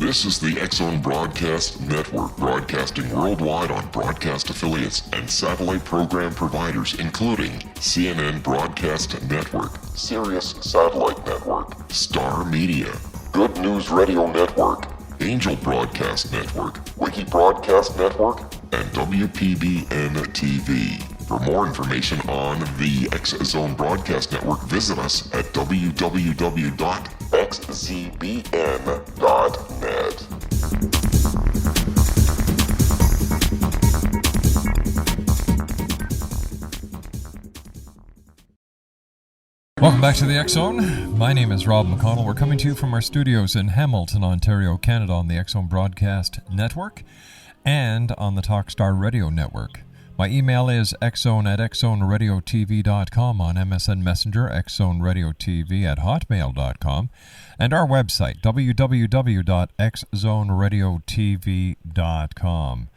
This is the X-Zone Broadcast Network, broadcasting worldwide on broadcast affiliates and satellite program providers, including CNN Broadcast Network, Sirius Satellite Network, Star Media, Good News Radio Network, Angel Broadcast Network, Wiki Broadcast Network, and WPBN TV. For more information on the X-Zone Broadcast Network, visit us at www.xzbn.net. Welcome back to the X-Zone. My name is Rob McConnell. We're coming to you from our studios in Hamilton, Ontario, Canada on the X-Zone Broadcast Network and on the Talkstar Radio Network. My email is xzone@xzoneradiotv.com, on MSN Messenger, xzoneradiotv@hotmail.com, and our website, www.xzoneradiotv.com.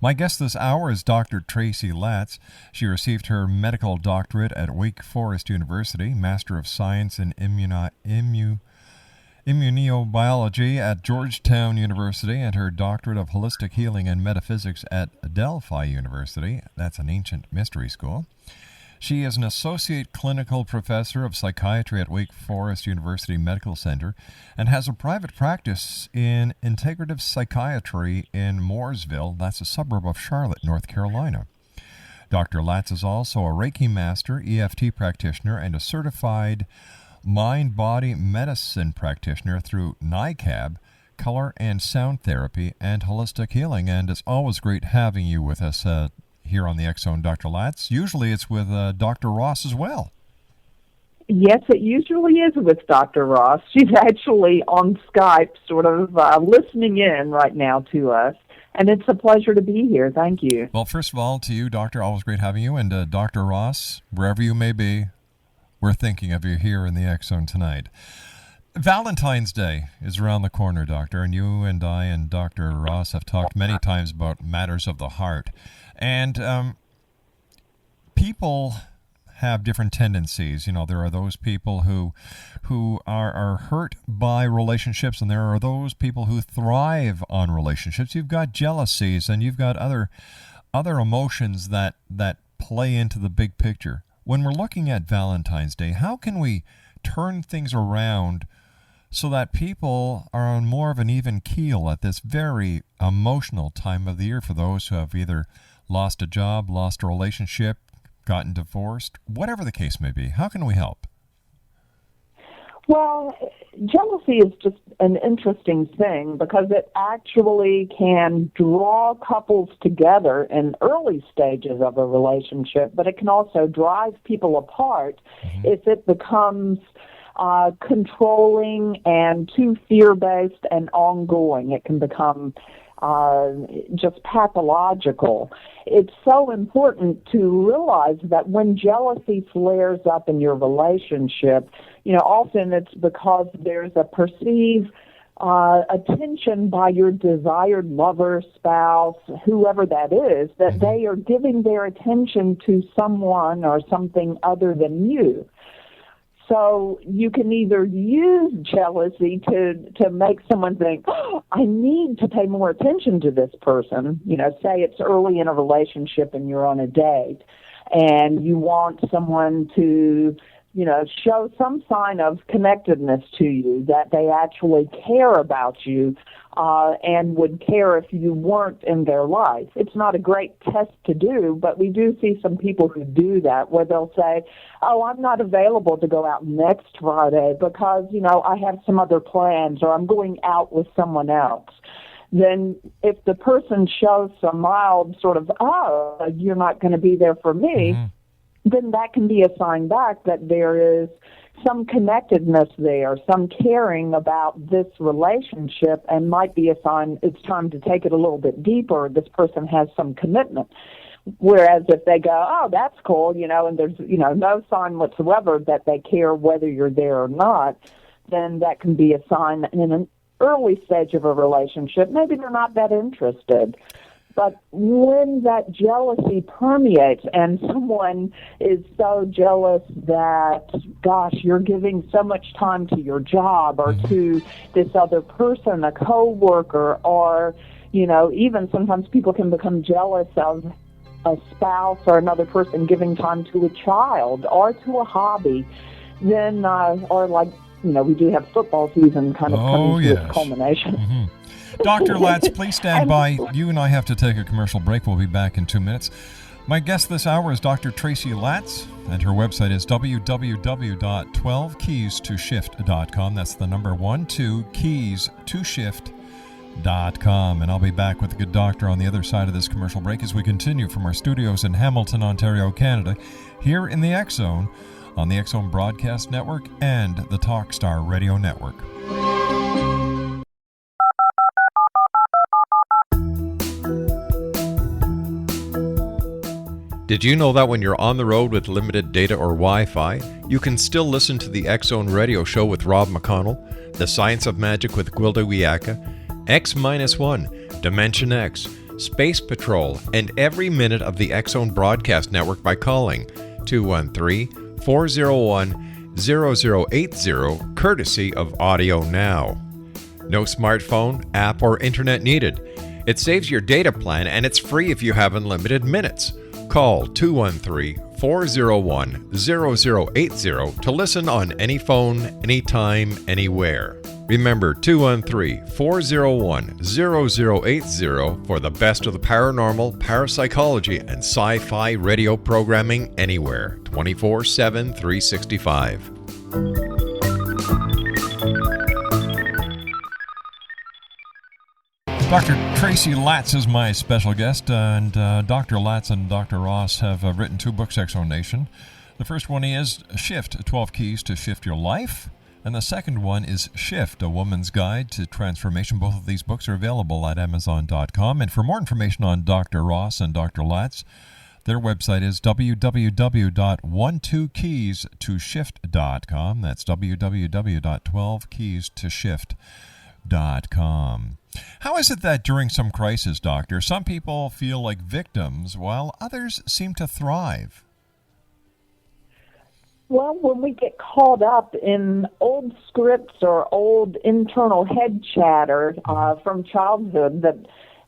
My guest this hour is Dr. Tracy Latz. She received her medical doctorate at Wake Forest University, Master of Science in Immunobiology at Georgetown University, and her doctorate of holistic healing and metaphysics at Delphi University. That's an ancient mystery school. She is an associate clinical professor of psychiatry at Wake Forest University Medical Center and has a private practice in integrative psychiatry in Mooresville. That's a suburb of Charlotte, North Carolina. Dr. Latz is also a Reiki master, EFT practitioner, and a certified mind-body medicine practitioner through NICAB, color and sound therapy, and holistic healing. And it's always great having you with us here on the X-Zone, Dr. Latz. Usually it's with Dr. Ross as well. Yes, it usually is with Dr. Ross. She's actually on Skype sort of listening in right now to us. And it's a pleasure to be here. Thank you. Well, first of all, to you, Doctor, always great having you. And Dr. Ross, wherever you may be, we're thinking of you here in the X-Zone tonight. Valentine's Day is around the corner, Doctor, and you and I and Dr. Ross have talked many times about matters of the heart. And people have different tendencies. You know, there are those people who are hurt by relationships, and there are those people who thrive on relationships. You've got jealousies, and you've got other emotions that play into the big picture. When we're looking at Valentine's Day, how can we turn things around so that people are on more of an even keel at this very emotional time of the year for those who have either lost a job, lost a relationship, gotten divorced, whatever the case may be? How can we help? Well, jealousy is just an interesting thing because it actually can draw couples together in early stages of a relationship, but it can also drive people apart if it becomes controlling and too fear-based and ongoing. It can become just pathological. It's so important to realize that when jealousy flares up in your relationship, often it's because there's a perceived attention by your desired lover, spouse, whoever that is, that they are giving their attention to someone or something other than you. So you can either use jealousy to make someone think, I need to pay more attention to this person. Say it's early in a relationship and you're on a date and you want someone to, show some sign of connectedness to you, that they actually care about you and would care if you weren't in their life. It's not a great test to do, but we do see some people who do that, where they'll say, I'm not available to go out next Friday because, I have some other plans, or I'm going out with someone else. Then if the person shows some mild sort of, you're not going to be there for me, then that can be a sign back that there is some connectedness there, some caring about this relationship, and might be a sign it's time to take it a little bit deeper. This person has some commitment. Whereas if they go, that's cool, and there's, no sign whatsoever that they care whether you're there or not, then that can be a sign that in an early stage of a relationship, maybe they're not that interested. But when that jealousy permeates and someone is so jealous that, gosh, you're giving so much time to your job or to this other person, a coworker, or, even sometimes people can become jealous of a spouse or another person giving time to a child or to a hobby, then, or like, we do have football season kind of coming to its culmination. Dr. Latz, please stand by. You and I have to take a commercial break. We'll be back in 2 minutes. My guest this hour is Dr. Tracy Latz, and her website is www.12keystoshift.com. That's the number 12keystoshift.com. And I'll be back with the good doctor on the other side of this commercial break as we continue from our studios in Hamilton, Ontario, Canada, here in the X Zone, on the X Zone Broadcast Network and the Talkstar Radio Network. Did you know that when you're on the road with limited data or Wi-Fi, you can still listen to the X Zone Radio Show with Rob McConnell, The Science of Magic with Gwilda Wiyaka, X-1, Dimension X, Space Patrol, and every minute of the X Zone Broadcast Network by calling 213-401-0080, courtesy of Audio Now. No smartphone, app, or internet needed. It saves your data plan and it's free if you have unlimited minutes. Call 213-401-0080 to listen on any phone, anytime, anywhere. Remember 213-401-0080 for the best of the paranormal, parapsychology, and sci-fi radio programming anywhere, 24/7, 365. Dr. Tracy Latz is my special guest, and Dr. Latz and Dr. Ross have written 2 books, X Zone Nation. The first one is Shift, 12 Keys to Shift Your Life, and the second one is Shift, A Woman's Guide to Transformation. Both of these books are available at Amazon.com, and for more information on Dr. Ross and Dr. Latz, their website is www.12keystoshift.com. That's www.12keystoshift.com. How is it that during some crisis, Doctor, some people feel like victims while others seem to thrive? Well, when we get caught up in old scripts or old internal head chatter from childhood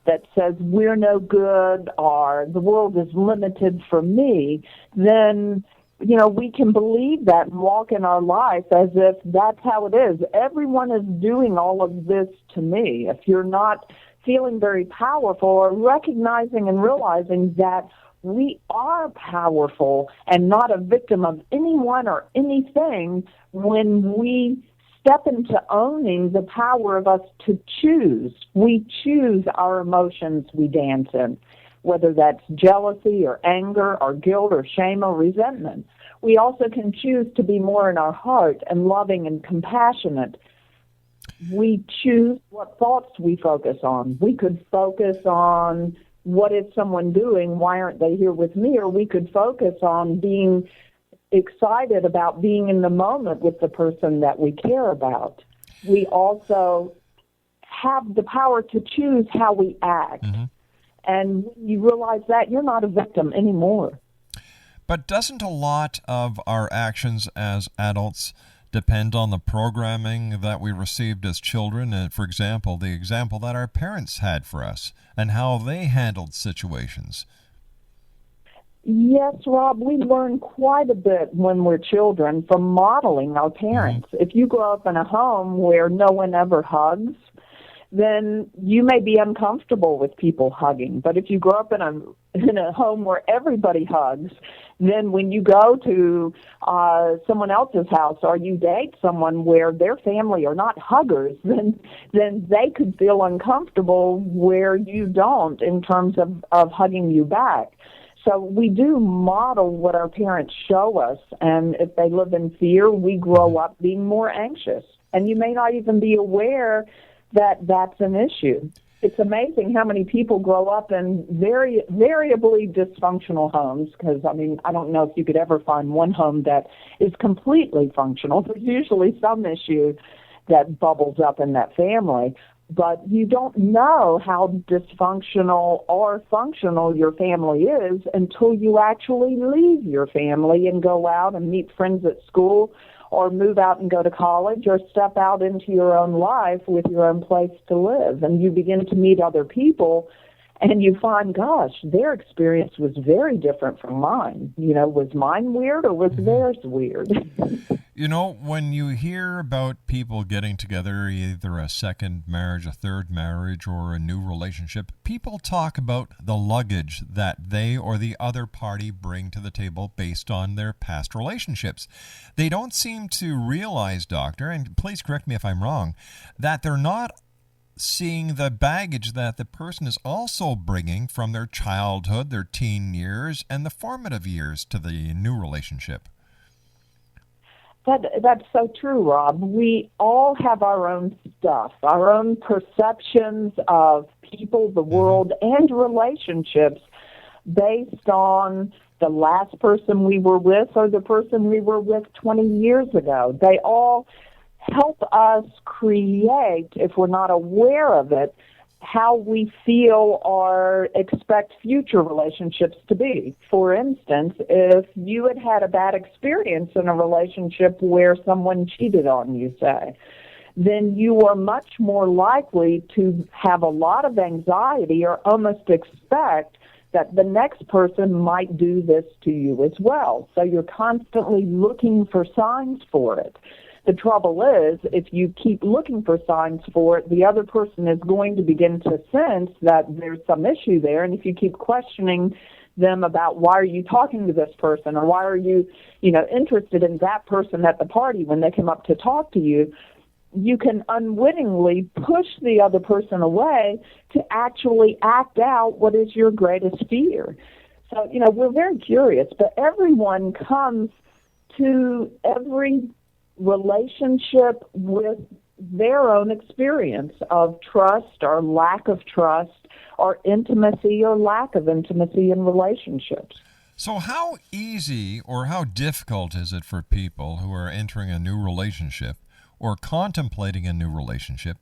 that says we're no good or the world is limited for me, then we can believe that and walk in our life as if that's how it is. Everyone is doing all of this to me. If you're not feeling very powerful or recognizing and realizing that we are powerful and not a victim of anyone or anything, when we step into owning the power of us to choose, we choose our emotions we dance in, whether that's jealousy or anger or guilt or shame or resentment. We also can choose to be more in our heart and loving and compassionate. We choose what thoughts we focus on. We could focus on what is someone doing, why aren't they here with me, or we could focus on being excited about being in the moment with the person that we care about. We also have the power to choose how we act. Mm-hmm. And when you realize that, you're not a victim anymore. But doesn't a lot of our actions as adults depend on the programming that we received as children? And for example, the example that our parents had for us and how they handled situations. Yes, Rob, we learn quite a bit when we're children from modeling our parents. Mm-hmm. If you grow up in a home where no one ever hugs, then you may be uncomfortable with people hugging. But if you grow up in a home where everybody hugs, then when you go to someone else's house or you date someone where their family are not huggers, then they could feel uncomfortable where you don't in terms of hugging you back. So we do model what our parents show us, and if they live in fear, we grow up being more anxious. And you may not even be aware that that's an issue. It's amazing how many people grow up in variably dysfunctional homes, because, I don't know if you could ever find one home that is completely functional. There's usually some issue that bubbles up in that family. but you don't know how dysfunctional or functional your family is until you actually leave your family and go out and meet friends at school, or move out and go to college, or step out into your own life with your own place to live. And you begin to meet other people, and you find, gosh, their experience was very different from mine. Was mine weird or was theirs weird? When you hear about people getting together, either a second marriage, a third marriage, or a new relationship, people talk about the luggage that they or the other party bring to the table based on their past relationships. They don't seem to realize, Doctor, and please correct me if I'm wrong, that they're not seeing the baggage that the person is also bringing from their childhood, their teen years, and the formative years to the new relationship. That's so true, Rob. We all have our own stuff, our own perceptions of people, the world, and relationships based on the last person we were with or the person we were with 20 years ago. They all help us create, if we're not aware of it, how we feel or expect future relationships to be. For instance, if you had had a bad experience in a relationship where someone cheated on you, say, then you are much more likely to have a lot of anxiety or almost expect that the next person might do this to you as well. So you're constantly looking for signs for it. The trouble is, if you keep looking for signs for it, the other person is going to begin to sense that there's some issue there. And if you keep questioning them about why are you talking to this person, or why are you, interested in that person at the party when they come up to talk to you, you can unwittingly push the other person away to actually act out what is your greatest fear. So, we're very curious, but everyone comes to every relationship with their own experience of trust or lack of trust, or intimacy or lack of intimacy in relationships. So how easy or how difficult is it for people who are entering a new relationship or contemplating a new relationship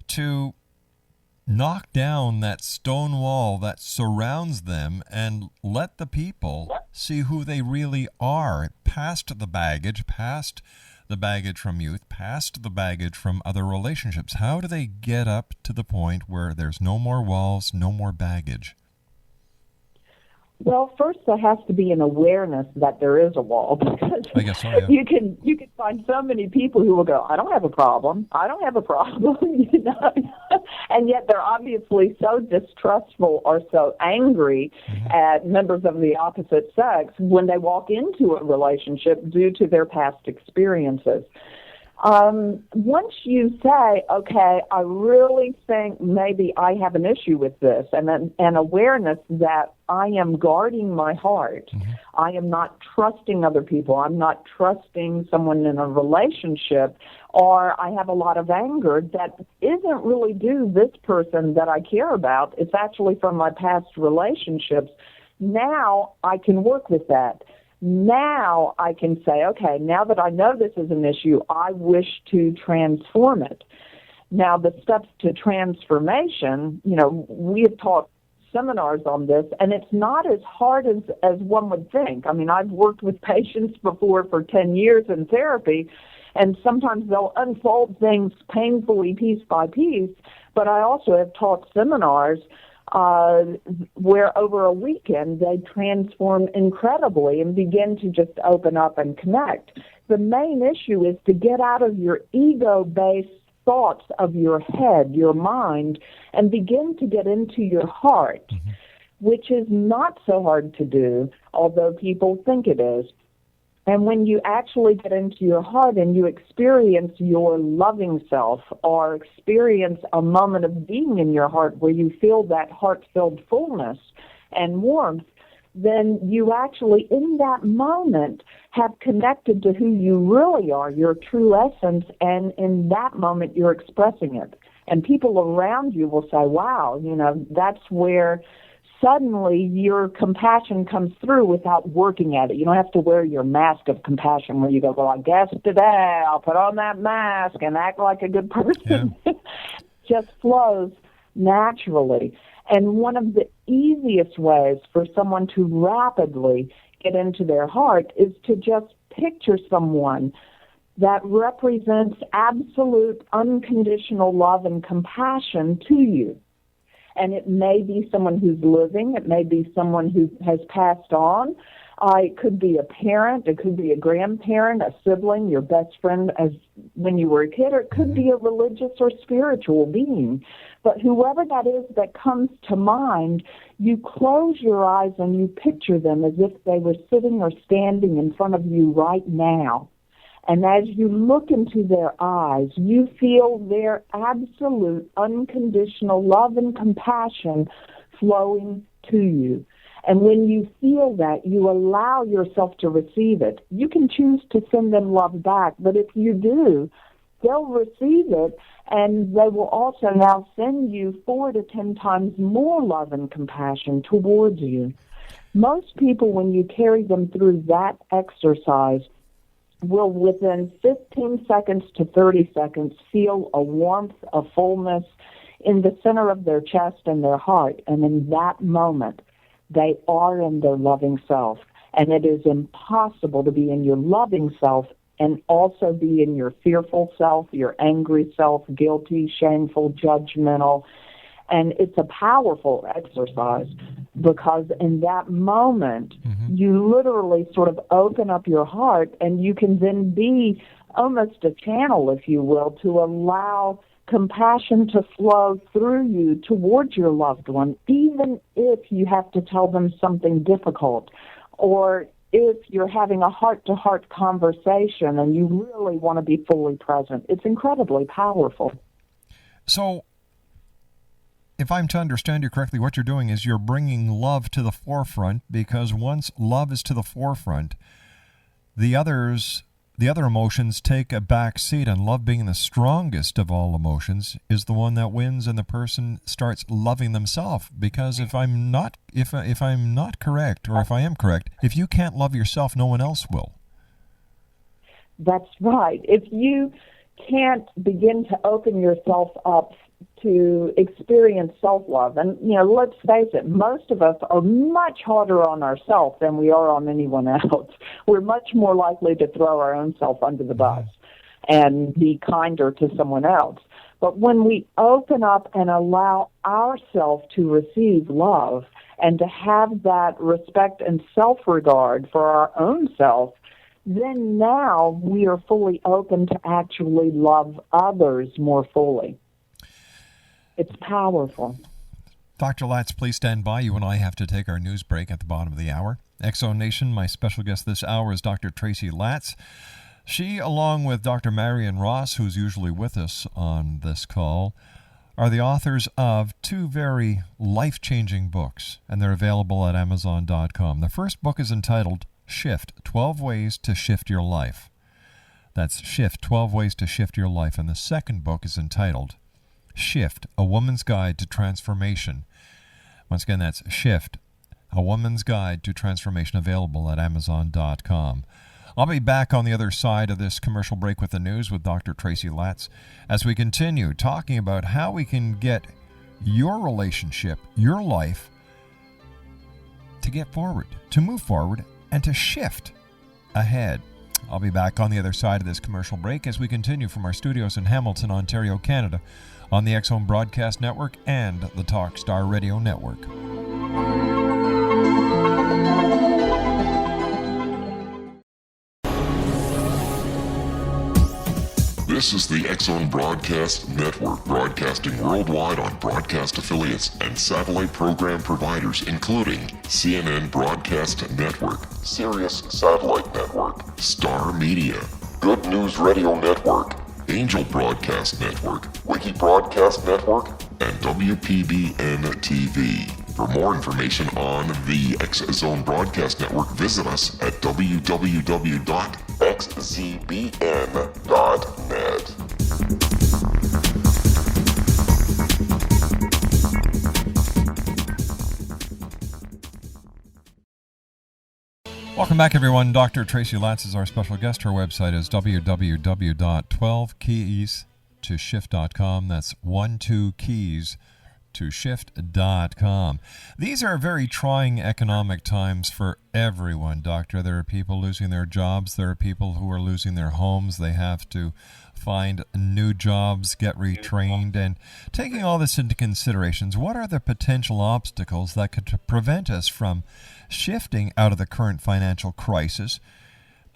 to knock down that stone wall that surrounds them and let the people see who they really are, past the baggage from youth, past the baggage from other relationships? How do they get up to the point where there's no more walls, no more baggage? Well, first there has to be an awareness that there is a wall, because I guess so, yeah. you can find so many people who will go, I don't have a problem, and yet they're obviously so distrustful or so angry at members of the opposite sex when they walk into a relationship due to their past experiences. Once you say, okay, I really think maybe I have an issue with this, and an awareness that I am guarding my heart, I am not trusting other people, I'm not trusting someone in a relationship, or I have a lot of anger that isn't really due this person that I care about, it's actually from my past relationships. Now I can work with that. Now I can say, okay, now that I know this is an issue, I wish to transform it. Now, the steps to transformation, we have taught seminars on this, and it's not as hard as one would think. I mean, I've worked with patients before for 10 years in therapy, and sometimes they'll unfold things painfully piece by piece, but I also have taught seminars where over a weekend they transform incredibly and begin to just open up and connect. The main issue is to get out of your ego-based thoughts of your head, your mind, and begin to get into your heart, which is not so hard to do, although people think it is. And when you actually get into your heart and you experience your loving self, or experience a moment of being in your heart where you feel that heart-filled fullness and warmth, then you actually, in that moment, have connected to who you really are, your true essence, and in that moment you're expressing it. And people around you will say, wow, that's where suddenly your compassion comes through without working at it. You don't have to wear your mask of compassion where you go, well, I guess today I'll put on that mask and act like a good person. Yeah. just flows naturally. And one of the easiest ways for someone to rapidly get into their heart is to just picture someone that represents absolute unconditional love and compassion to you. And it may be someone who's living, it may be someone who has passed on, it could be a parent, it could be a grandparent, a sibling, your best friend as when you were a kid, or it could be a religious or spiritual being. But whoever that is that comes to mind, you close your eyes and you picture them as if they were sitting or standing in front of you right now. And as you look into their eyes, you feel their absolute unconditional love and compassion flowing to you. And when you feel that, you allow yourself to receive it. You can choose to send them love back, but if you do, they'll receive it, and they will also now send you 4 to 10 times more love and compassion towards you. Most people, when you carry them through that exercise, will within 15 seconds to 30 seconds feel a warmth, a fullness in the center of their chest and their heart, and in that moment, they are in their loving self. And it is impossible to be in your loving self and also be in your fearful self, your angry self, guilty, shameful, judgmental. And it's a powerful exercise because in that moment, you literally sort of open up your heart, and you can then be almost a channel, if you will, to allow compassion to flow through you towards your loved one, even if you have to tell them something difficult, or if you're having a heart-to-heart conversation and you really want to be fully present. It's incredibly powerful. So, if I'm to understand you correctly, what you're doing is you're bringing love to the forefront, because once love is to the forefront, the other emotions take a back seat, and love, being the strongest of all emotions, is the one that wins, and the person starts loving themselves. Because if I'm not correct, or if I am correct, if you can't love yourself, no one else will. That's right. If you can't begin to open yourself up to experience self-love, and let's face it, most of us are much harder on ourselves than we are on anyone else. We're much more likely to throw our own self under the bus and be kinder to someone else. But when we open up and allow ourselves to receive love and to have that respect and self-regard for our own self, then now we are fully open to actually love others more fully. It's powerful. Dr. Latz, please stand by. You and I have to take our news break at the bottom of the hour. Exo Nation, my special guest this hour is Dr. Tracy Latz. She, along with Dr. Marion Ross, who's usually with us on this call, are the authors of 2 very life-changing books, and they're available at Amazon.com. The first book is entitled Shift, 12 Ways to Shift Your Life. That's Shift, 12 Ways to Shift Your Life. And the second book is entitled Shift, A Woman's Guide to Transformation. Once again, that's Shift, A Woman's Guide to Transformation, available at Amazon.com. I'll be back on the other side of this commercial break with the news with Dr. Tracy Latz as we continue talking about how we can get your relationship, your life, to get forward, to move forward, and to shift ahead. I'll be back on the other side of this commercial break as we continue from our studios in Hamilton, Ontario, Canada, on the X-Zone Broadcast Network and the Talkstar Radio Network. This is the X-Zone Broadcast Network, broadcasting worldwide on broadcast affiliates and satellite program providers, including CNN Broadcast Network, Sirius Satellite Network, Star Media, Good News Radio Network, Angel Broadcast Network, Wiki Broadcast Network, and WPBN TV. For more information on the X-Zone Broadcast Network, visit us at www.xzbn.net. Welcome back, everyone. Dr. Tracy Latz is our special guest. Her website is www.12keys, to shift.com. That's 12keys to shift.com. These are very trying economic times for everyone, Doctor. There are people losing their jobs. There are people who are losing their homes. They have to find new jobs, get retrained. And taking all this into considerations, what are the potential obstacles that could prevent us from shifting out of the current financial crisis,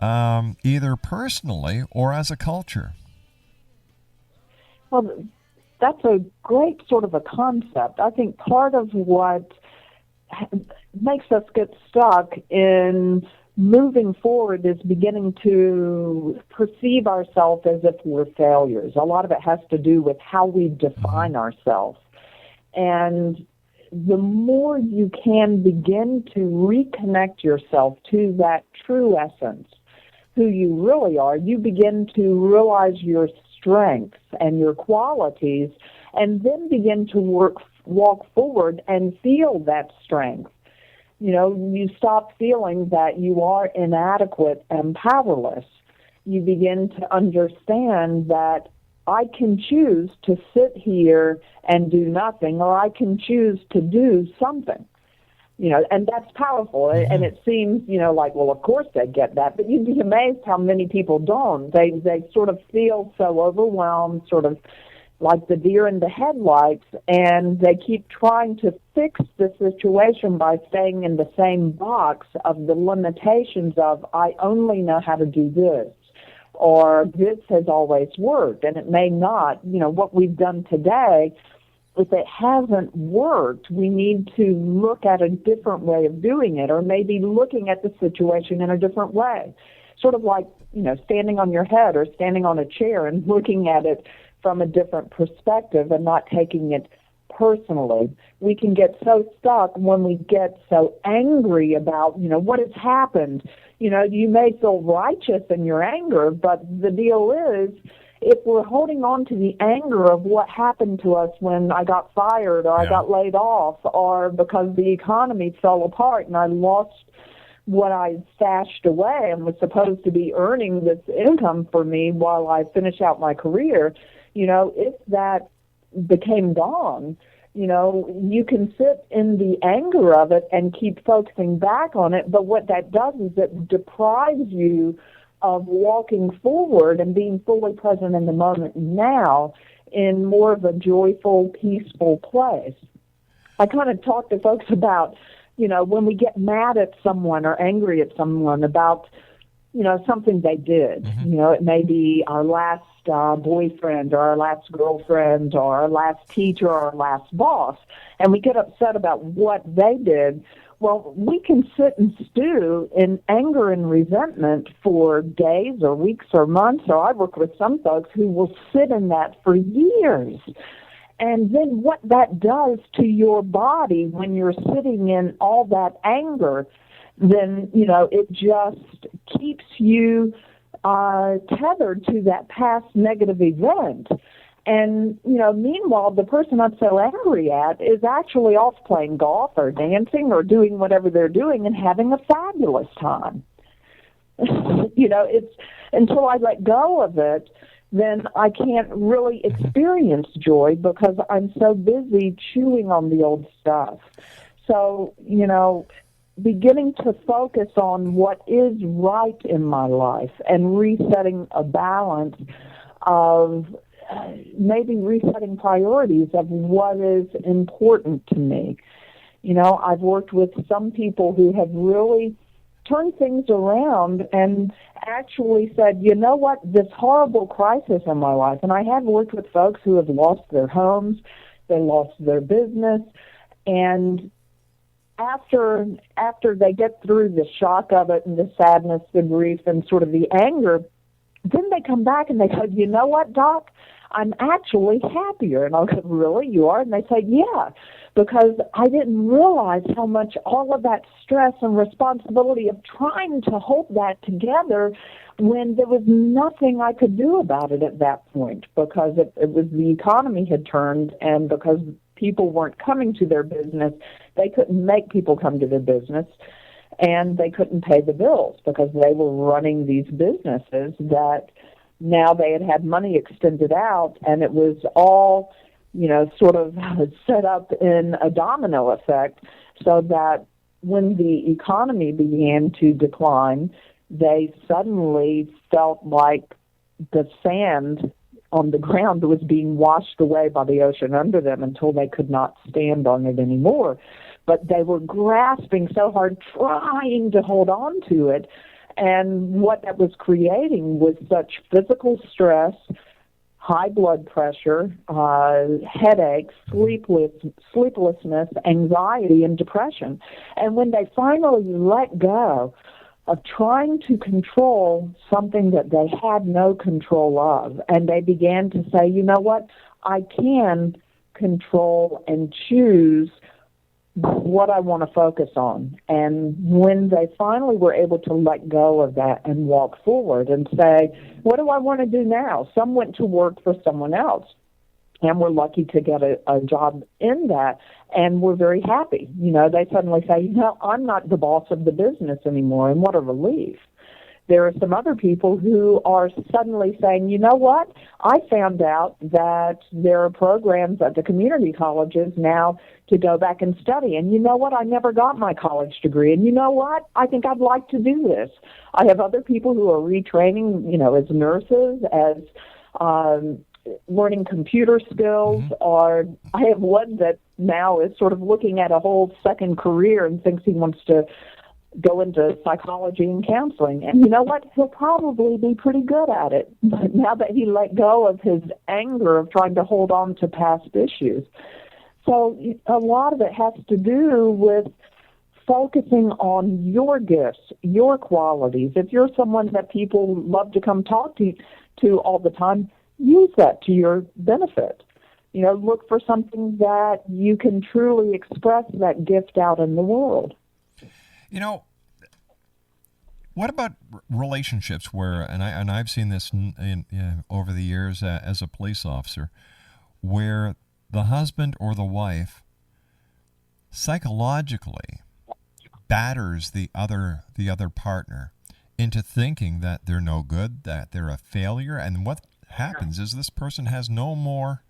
either personally or as a culture? Well, that's a great sort of a concept. I think part of what makes us get stuck in moving forward is beginning to perceive ourselves as if we're failures. A lot of it has to do with how we define ourselves. And the more you can begin to reconnect yourself to that true essence, who you really are, you begin to realize your strengths and your qualities, and then begin to walk forward and feel that strength. You know, you stop feeling that you are inadequate and powerless. You begin to understand that I can choose to sit here and do nothing, or I can choose to do something. You know, and that's powerful. And it seems, you know, like, well, of course they get that, but you'd be amazed how many people don't. They sort of feel so overwhelmed, sort of like the deer in the headlights, and they keep trying to fix the situation by staying in the same box of the limitations of, I only know how to do this, or this has always worked, and it may not. You know, what we've done today, if it hasn't worked, we need to look at a different way of doing it, or maybe looking at the situation in a different way. Sort of like, you know, standing on your head or standing on a chair and looking at it from a different perspective and not taking it personally. We can get so stuck when we get so angry about, you know, what has happened. You know, you may feel righteous in your anger, but the deal is, if we're holding on to the anger of what happened to us when I got fired or I got laid off, or because the economy fell apart and I lost what I stashed away and was supposed to be earning this income for me while I finish out my career, you know, if that became gone, you know, you can sit in the anger of it and keep focusing back on it, but what that does is it deprives you of walking forward and being fully present in the moment now in more of a joyful, peaceful place. I kind of talk to folks about, you know, when we get mad at someone or angry at someone about, you know, something they did. You know, it may be our last boyfriend or our last girlfriend or our last teacher or our last boss, and we get upset about what they did. Well, we can sit and stew in anger and resentment for days or weeks or months, or I work with some folks who will sit in that for years. And then what that does to your body when you're sitting in all that anger, then, you know, it just keeps you tethered to that past negative event. And, you know, meanwhile, the person I'm so angry at is actually off playing golf or dancing or doing whatever they're doing and having a fabulous time. You know, it's until I let go of it, then I can't really experience joy because I'm so busy chewing on the old stuff. So, you know, beginning to focus on what is right in my life and resetting a balance of maybe resetting priorities of what is important to me. You know, I've worked with some people who have really turned things around and actually said, you know what, this horrible crisis in my life, and I have worked with folks who have lost their homes, they lost their business, and after they get through the shock of it and the sadness, the grief, and sort of the anger, then they come back and they say, you know what, Doc, I'm actually happier. And I'll go, really, you are? And they say, yeah, because I didn't realize how much all of that stress and responsibility of trying to hold that together when there was nothing I could do about it at that point, because it was the economy had turned, and because people weren't coming to their business, they couldn't make people come to their business, and they couldn't pay the bills because they were running these businesses that now they had money extended out, and it was all, sort of set up in a domino effect, so that when the economy began to decline, they suddenly felt like the sand on the ground was being washed away by the ocean under them until they could not stand on it anymore. But they were grasping so hard, trying to hold on to it. And what that was creating was such physical stress, high blood pressure, headaches, sleeplessness, anxiety, and depression. And when they finally let go of trying to control something that they had no control of, and they began to say, you know what, I can control and choose what I want to focus on. And when they finally were able to let go of that and walk forward and say, what do I want to do now? Some went to work for someone else, and were lucky to get a job in that, and were very happy. They suddenly say, I'm not the boss of the business anymore, and what a relief. There are some other people who are suddenly saying, you know what, I found out that there are programs at the community colleges now to go back and study. And you know what, I never got my college degree. And you know what, I think I'd like to do this. I have other people who are retraining, as nurses, as learning computer skills, or I have one that now is sort of looking at a whole second career and thinks he wants to go into psychology and counseling. And you know what? He'll probably be pretty good at it. But now that he let go of his anger of trying to hold on to past issues. So a lot of it has to do with focusing on your gifts, your qualities. If you're someone that people love to come talk to all the time, use that to your benefit. Look for something that you can truly express that gift out in the world. What about relationships where, and I've seen this over the years as a police officer, where the husband or the wife psychologically batters the other partner into thinking that they're no good, that they're a failure, and what happens is this person has no more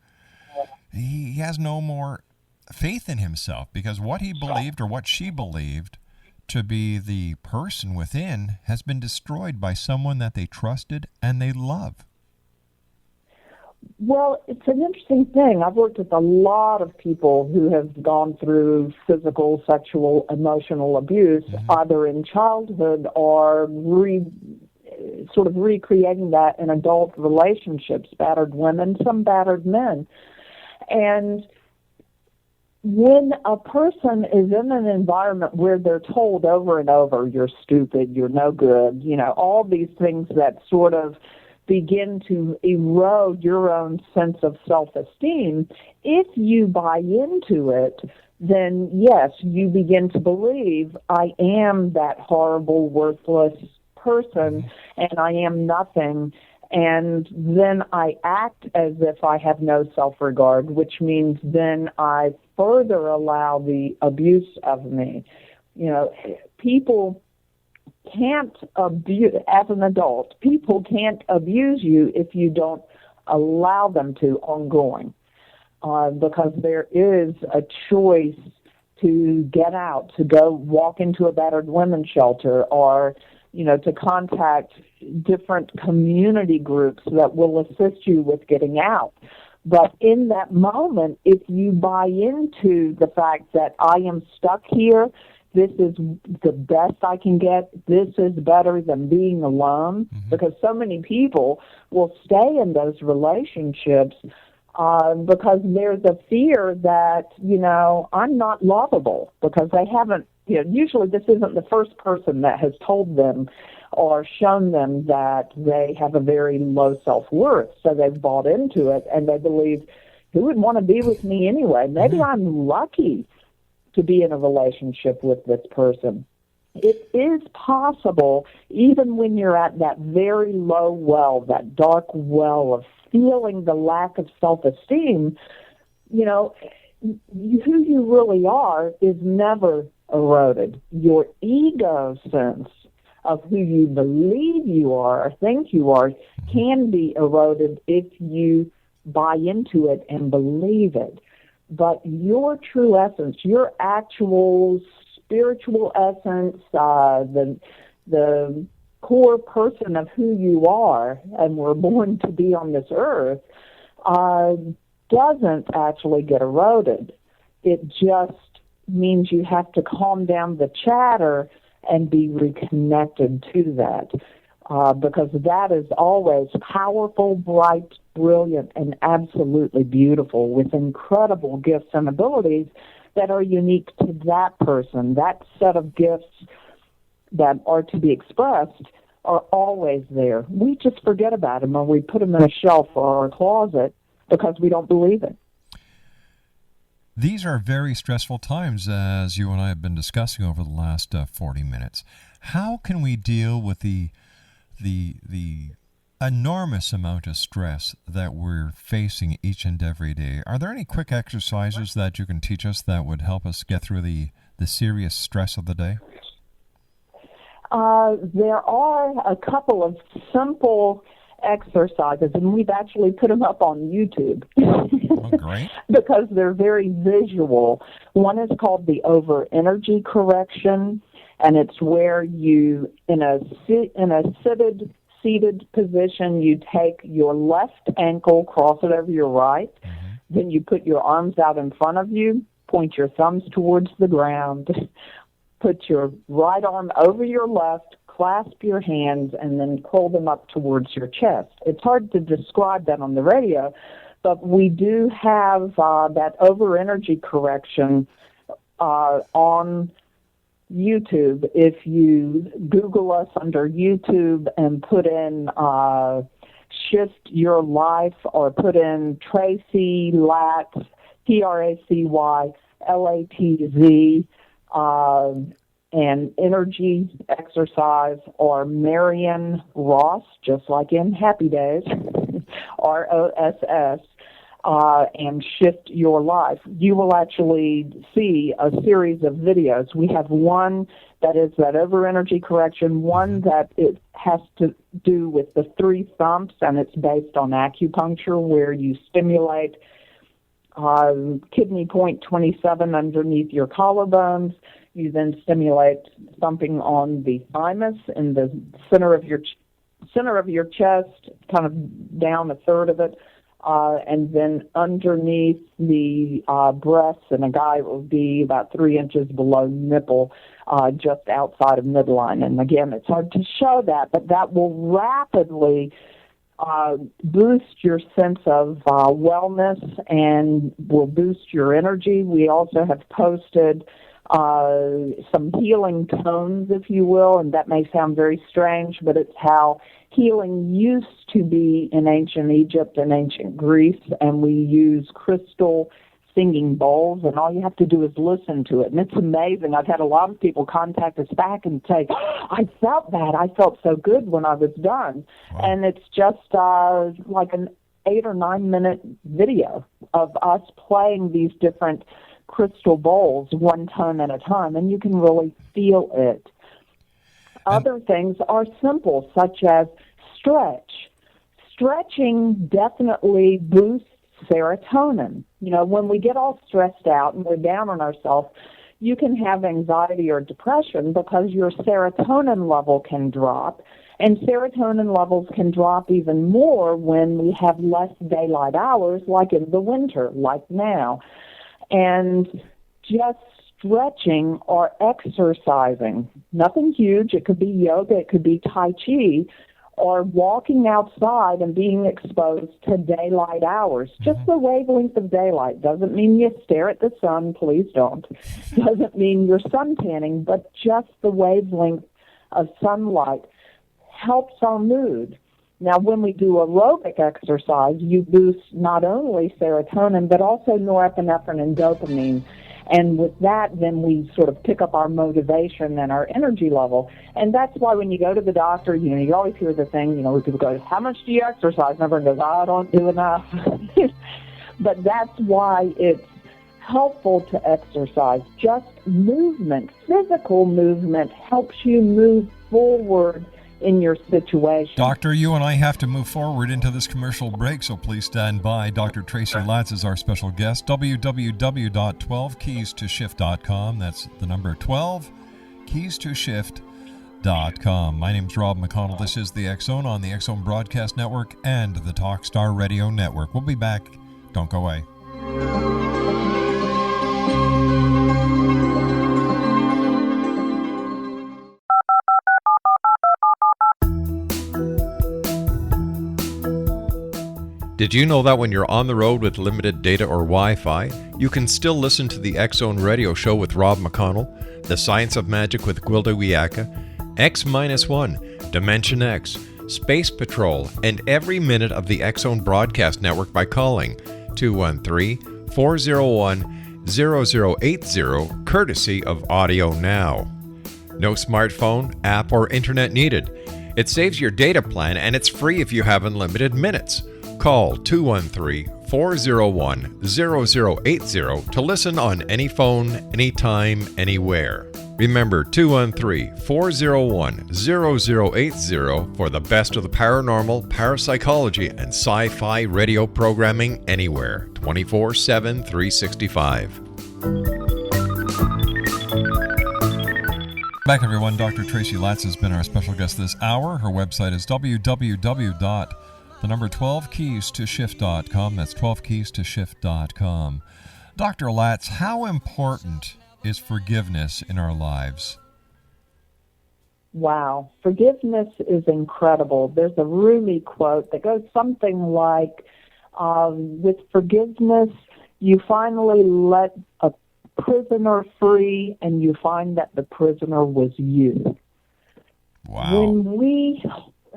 faith in himself, because what he believed or what she believed to be the person within has been destroyed by someone that they trusted and they love. Well, it's an interesting thing. I've worked with a lot of people who have gone through physical, sexual, emotional abuse, either in childhood or sort of recreating that in adult relationships, battered women, some battered men. And when a person is in an environment where they're told over and over, you're stupid, you're no good, all these things that sort of begin to erode your own sense of self-esteem, if you buy into it, then yes, you begin to believe, I am that horrible, worthless person, and I am nothing. And then I act as if I have no self-regard, which means then I further allow the abuse of me. People can't abuse, as an adult, people can't abuse you if you don't allow them to ongoing, because there is a choice to get out, to go walk into a battered women's shelter, or to contact different community groups that will assist you with getting out. But in that moment, if you buy into the fact that I am stuck here, this is the best I can get, this is better than being alone, because so many people will stay in those relationships because there's a fear that, I'm not lovable, because they haven't, usually this isn't the first person that has told them or shown them that they have a very low self-worth. So they've bought into it, and they believe, who would want to be with me anyway? Maybe I'm lucky to be in a relationship with this person. It is possible, even when you're at that very low well, that dark well of feeling the lack of self-esteem, who you really are is never eroded. Your ego sense of who you believe you are or think you are can be eroded if you buy into it and believe it. But your true essence, your actual spiritual essence, the core person of who you are, and we're born to be on this earth, doesn't actually get eroded. It just means you have to calm down the chatter and be reconnected to that, because that is always powerful, bright, brilliant, and absolutely beautiful, with incredible gifts and abilities that are unique to that person. That set of gifts that are to be expressed are always there. We just forget about them, or we put them in a shelf or a closet because we don't believe it. These are very stressful times, as you and I have been discussing over the last 40 minutes. How can we deal with the enormous amount of stress that we're facing each and every day? Are there any quick exercises that you can teach us that would help us get through the serious stress of the day? There are a couple of simple exercises, and we've actually put them up on YouTube. Oh, great. Because they're very visual. One is called the over energy correction, and it's where you, in a seated position, you take your left ankle, cross it over your right, then you put your arms out in front of you, point your thumbs towards the ground, put your right arm over your left, clasp your hands, and then curl them up towards your chest. It's hard to describe that on the radio, but we do have that over energy correction on YouTube. If you Google us under YouTube and put in Shift Your Life, or put in Tracy Latz, TRACY LATZ, and energy exercise, or Marion Ross, just like in Happy Days, ROSS, and Shift Your Life, you will actually see a series of videos. We have one that is that over energy correction, one that it has to do with the 3 thumps, and it's based on acupuncture, where you stimulate kidney point 27 underneath your collarbones. You then stimulate thumping on the thymus in the center of your chest, kind of down a third of it, and then underneath the breasts, and a guy will be about 3 inches below nipple, just outside of midline. And again, it's hard to show that, but that will rapidly boost your sense of wellness and will boost your energy. We also have posted some healing tones, if you will, and that may sound very strange, but it's how healing used to be in ancient Egypt and ancient Greece, and we use crystal singing bowls, and all you have to do is listen to it, and it's amazing. I've had a lot of people contact us back and say, I felt that. I felt so good when I was done. Wow. And it's just like an 8 or 9 minute video of us playing these different crystal bowls one tone at a time, and you can really feel it. Other things are simple, such as stretch. Stretching definitely boosts serotonin. You know, when we get all stressed out and we're down on ourselves, you can have anxiety or depression because your serotonin level can drop. And serotonin levels can drop even more when we have less daylight hours, like in the winter, like now. And just stretching or exercising, nothing huge. It could be yoga, it could be Tai Chi, or walking outside and being exposed to daylight hours. Just the wavelength of daylight. Doesn't mean you stare at the sun, please don't. Doesn't mean you're suntanning, but just the wavelength of sunlight helps our mood. Now, when we do aerobic exercise, you boost not only serotonin, but also norepinephrine and dopamine. And with that, then we sort of pick up our motivation and our energy level. And that's why when you go to the doctor, you know, you always hear the thing, you know, where people go, how much do you exercise? And everyone goes, I don't do enough. But that's why it's helpful to exercise. Just movement, physical movement, helps you move forward in your situation. Doctor, you and I have to move forward into this commercial break, so please stand by. Dr. Tracy Latz is our special guest. www.12keystoshift.com. That's the number 12keystoshift.com. My name's Rob McConnell. This is the X Zone on the X Zone Broadcast Network and the Talkstar Radio Network. We'll be back. Don't go away. Did you know that when you're on the road with limited data or Wi-Fi, you can still listen to the X Zone Radio Show with Rob McConnell, The Science of Magic with Gwilda Wiyaka, X-1, Dimension X, Space Patrol, and every minute of the X Zone Broadcast Network by calling 213-401-0080, courtesy of Audio Now. No smartphone, app, or internet needed. It saves your data plan and it's free if you have unlimited minutes. Call 213-401-0080 to listen on any phone, anytime, anywhere. Remember 213-401-0080 for the best of the paranormal, parapsychology, and sci-fi radio programming anywhere, 24/7, 365. Back everyone, Dr. Tracy Latz has been our special guest this hour. Her website is www.12keystoshift.com. That's 12keystoshift.com. Dr. Latz, how important is forgiveness in our lives? Wow. Forgiveness is incredible. There's a Rumi quote that goes something like, with forgiveness, you finally let a prisoner free and you find that the prisoner was you. Wow.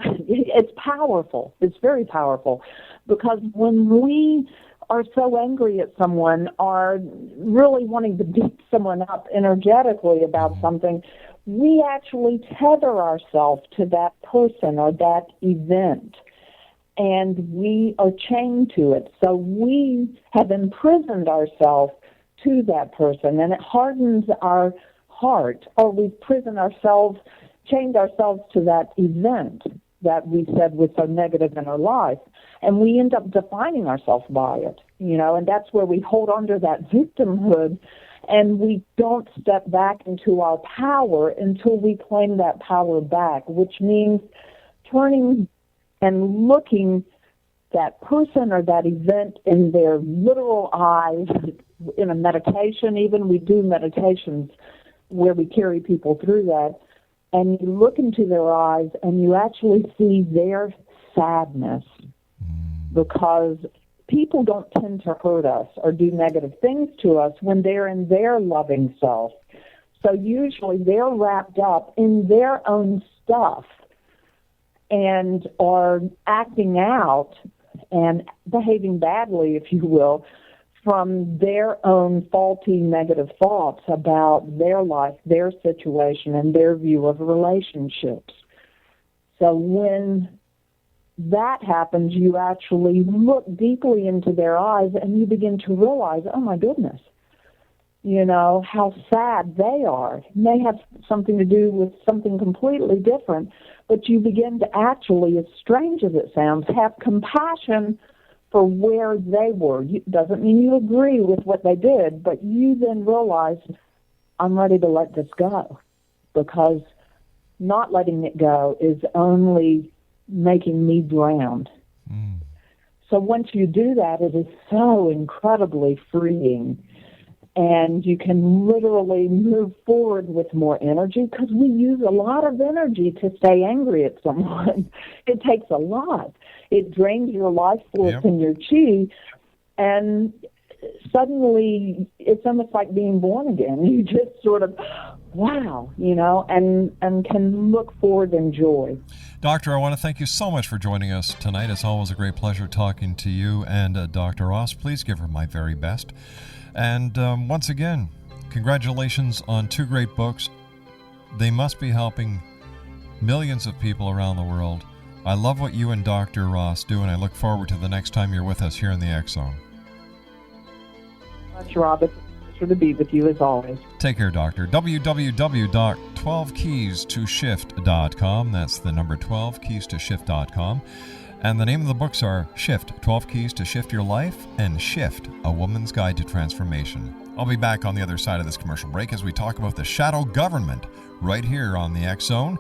It's powerful. It's very powerful, because when we are so angry at someone, are really wanting to beat someone up energetically about something, we actually tether ourselves to that person or that event, and we are chained to it. So we have imprisoned ourselves to that person, and it hardens our heart, or we've chained ourselves to that event that we said was so negative in our life, and we end up defining ourselves by it, and that's where we hold on to that victimhood, and we don't step back into our power until we claim that power back, which means turning and looking that person or that event in their literal eyes. In a meditation, even, we do meditations where we carry people through that, and you look into their eyes and you actually see their sadness, because people don't tend to hurt us or do negative things to us when they're in their loving self. So usually they're wrapped up in their own stuff and are acting out and behaving badly, if you will, from their own faulty negative thoughts about their life, their situation, and their view of relationships. So when that happens, you actually look deeply into their eyes and you begin to realize, oh my goodness, how sad they are. It may have something to do with something completely different, but you begin to actually, as strange as it sounds, have compassion for where they were. Doesn't mean you agree with what they did, but you then realize, I'm ready to let this go, because not letting it go is only making me drown. So once you do that, it is so incredibly freeing, and you can literally move forward with more energy, because we use a lot of energy to stay angry at someone. It takes a lot. It drains your life force and your chi, and suddenly it's almost like being born again. You just sort of, wow, and can look forward in joy. Doctor, I want to thank you so much for joining us tonight. It's always a great pleasure talking to you and Dr. Ross. Please give her my very best. And once again, congratulations on 2 great books. They must be helping millions of people around the world. I love what you and Dr. Ross do, and I look forward to the next time you're with us here in the X Zone. much, Rob. It's a pleasure to be with you as always. Take care, Doctor. www.12keystoshift.com. That's the number 12keystoshift.com. And the name of the books are Shift, 12 Keys to Shift Your Life, and Shift, A Woman's Guide to Transformation. I'll be back on the other side of this commercial break as we talk about the shadow government right here on the X-Zone,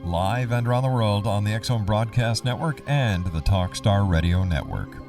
live and around the world on the X-Zone Broadcast Network and the Talkstar Radio Network.